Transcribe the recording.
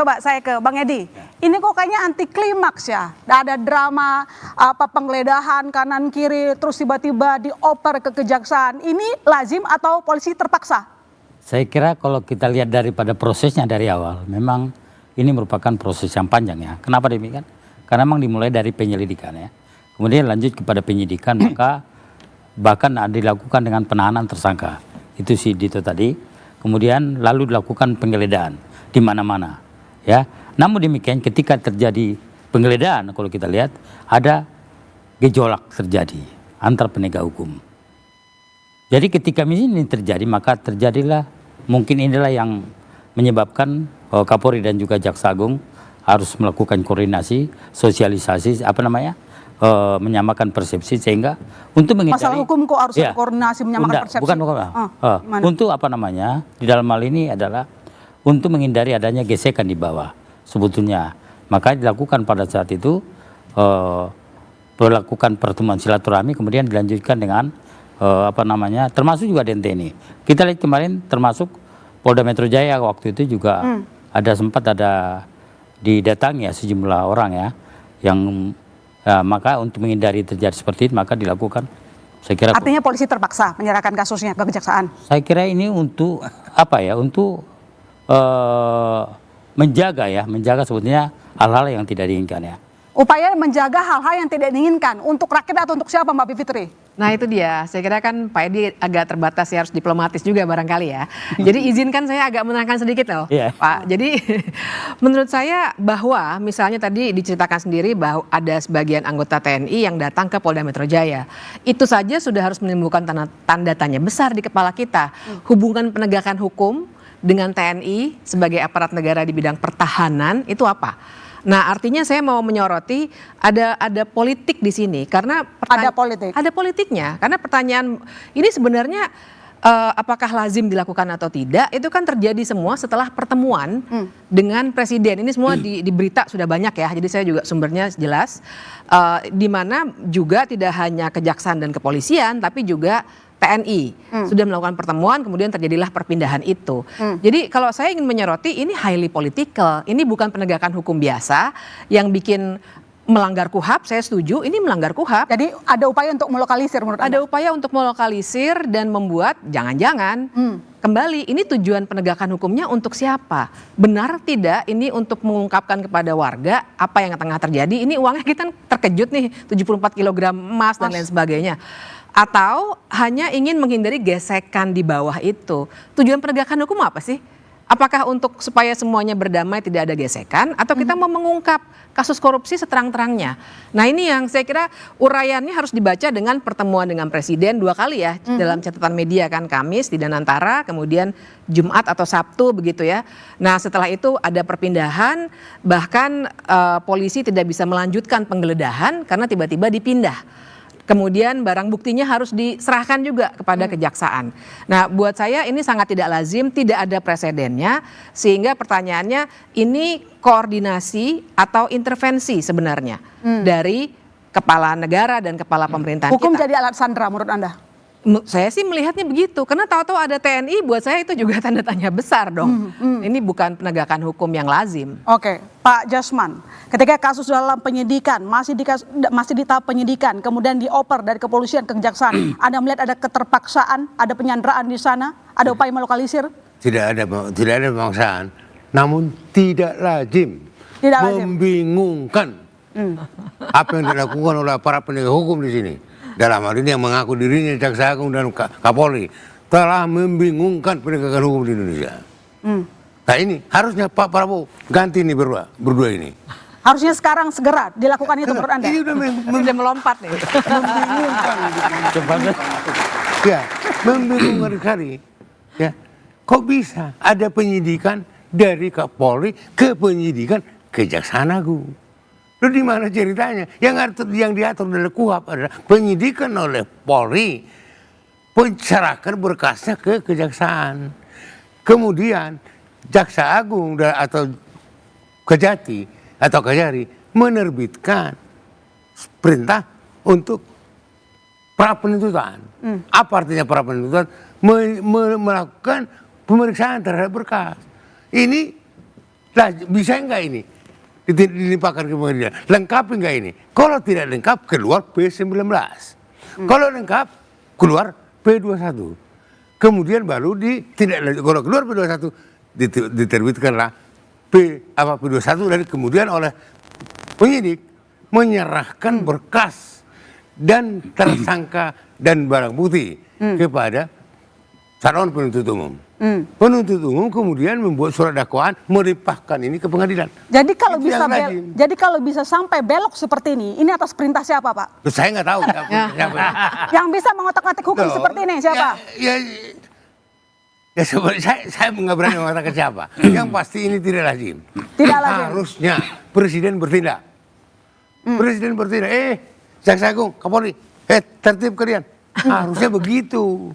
Coba saya ke Bang Edi. Ini kok kayaknya anti klimaks ya. Ada drama penggeledahan kanan kiri terus tiba-tiba dioper ke kejaksaan. Ini lazim atau polisi terpaksa? Saya kira kalau kita lihat daripada prosesnya dari awal, memang ini merupakan proses yang panjang ya. Kenapa demikian? Karena memang dimulai dari penyelidikan ya. Kemudian lanjut kepada penyidikan, maka bahkan dilakukan dengan penahanan tersangka. Itu si Dito tadi. Kemudian lalu dilakukan penggeledahan di mana-mana. Ya, namun demikian ketika terjadi penggeledahan, kalau kita lihat ada gejolak terjadi antar penegak hukum. Jadi ketika ini terjadi, maka terjadilah mungkin inilah yang menyebabkan Kapolri dan juga Jaksa Agung harus melakukan koordinasi, sosialisasi, menyamakan persepsi sehingga untuk menghindari masalah hukum kok harus ada koordinasi menyamakan persepsi. Bukan. Untuk di dalam hal ini adalah untuk menghindari adanya gesekan di bawah sebetulnya. Maka dilakukan pada saat itu melakukan pertemuan silaturahmi, kemudian dilanjutkan dengan termasuk juga DNTNI. Kita lihat kemarin termasuk Polda Metro Jaya waktu itu juga sempat didatangi ya sejumlah orang ya yang maka untuk menghindari terjadi seperti itu maka dilakukan. Saya kira artinya polisi terpaksa menyerahkan kasusnya ke kejaksaan. Saya kira ini untuk untuk menjaga sebetulnya hal-hal yang tidak diinginkan ya. Upaya menjaga hal-hal yang tidak diinginkan untuk rakyat atau untuk siapa Mbak Bivitri? Nah itu dia, saya kira kan Pak Edi agak terbatas ya, harus diplomatis juga barangkali ya. Jadi izinkan saya agak menerangkan sedikit loh Pak. Jadi menurut saya bahwa misalnya tadi diceritakan sendiri bahwa ada sebagian anggota TNI yang datang ke Polda Metro Jaya. Itu saja sudah harus menimbulkan tanda tanya besar di kepala kita. Hubungan penegakan hukum dengan TNI sebagai aparat negara di bidang pertahanan itu apa? Nah artinya saya mau menyoroti ada politik di sini karena ada politiknya karena pertanyaan ini sebenarnya apakah lazim dilakukan atau tidak itu kan terjadi semua setelah pertemuan dengan presiden. Ini semua di berita sudah banyak ya, jadi saya juga sumbernya jelas di mana juga tidak hanya kejaksaan dan kepolisian tapi juga TNI sudah melakukan pertemuan, kemudian terjadilah perpindahan itu. Jadi kalau saya ingin menyoroti ini highly political, ini bukan penegakan hukum biasa yang bikin melanggar KUHAP, saya setuju ini melanggar KUHAP. Jadi ada upaya untuk melokalisir menurut Anda? Ada upaya untuk melokalisir dan membuat jangan-jangan kembali ini tujuan penegakan hukumnya untuk siapa? Benar tidak ini untuk mengungkapkan kepada warga apa yang tengah terjadi? Ini uangnya kita terkejut nih 74 kg emas dan lain sebagainya. Atau hanya ingin menghindari gesekan di bawah itu. Tujuan penegakan hukum apa sih? Apakah untuk supaya semuanya berdamai tidak ada gesekan atau kita mau mengungkap kasus korupsi seterang-terangnya? Nah ini yang saya kira uraiannya harus dibaca dengan pertemuan dengan presiden 2 kali ya dalam catatan media kan, Kamis di Danantara, kemudian Jumat atau Sabtu begitu ya. Nah setelah itu ada perpindahan, bahkan polisi tidak bisa melanjutkan penggeledahan karena tiba-tiba dipindah. Kemudian barang buktinya harus diserahkan juga kepada kejaksaan. Nah buat saya ini sangat tidak lazim, tidak ada presidennya. Sehingga pertanyaannya ini koordinasi atau intervensi sebenarnya dari kepala negara dan kepala pemerintahan hukum kita. Jadi alat sandera menurut Anda? Saya sih melihatnya begitu, karena tahu-tahu ada TNI buat saya itu juga tanda tanya besar dong. Ini bukan penegakan hukum yang lazim. Oke, Pak Jasman, ketika kasus dalam penyidikan masih di tahap penyidikan, kemudian dioper dari kepolisian ke kejaksaan, Anda melihat ada keterpaksaan, ada penyanderaan di sana, ada upaya melokalisir? Tidak ada pemaksaan, namun tidak lazim, membingungkan apa yang dilakukan oleh para penegak hukum di sini. Dalam hal ini yang mengaku dirinya Jaksa Agung dan Kapolri telah membingungkan penegakan hukum di Indonesia. Nah ini harusnya Pak Prabowo ganti nih berdua ini. Harusnya sekarang segera dilakukan itu menurut Anda? Ini udah melompat nih. Membingungkan. Ya, membingungkan sekali. Ya, kok bisa ada penyidikan dari Kapolri ke penyidikan Kejaksaan Agung? Lalu di mana ceritanya? Yang diatur oleh KUHAP adalah penyidikan oleh Polri, pencerahkan berkasnya ke kejaksaan. Kemudian Jaksa Agung atau Kejati atau Kejari menerbitkan perintah untuk pra penuntutan. Apa artinya pra penuntutan? Melakukan pemeriksaan terhadap berkas. Ini bisa enggak ini dilimpahkan ke pengadilan? Lengkap enggak ini? Kalau tidak lengkap, keluar P19. Kalau lengkap, keluar P21. Kemudian baru kalau keluar P21, diterbitkanlah P21 dan kemudian oleh penyidik menyerahkan berkas dan tersangka dan barang bukti kepada calon penuntut umum. Penuntut umum kemudian membuat surat dakwaan melimpahkan ini ke pengadilan. Jadi kalau Itu bisa yang lazim. jadi kalau bisa sampai belok seperti ini atas perintah siapa, Pak? Terus saya nggak tahu siapa. Yang bisa mengotak-atik hukum Loh, seperti ini siapa? Ya sebenarnya saya nggak berani mengatakan siapa. Yang pasti ini tidak lazim. Tidak lazim. Harusnya presiden bertindak. Presiden bertindak. Jaksa Agung, Kapolri, tertib kalian. Harusnya begitu.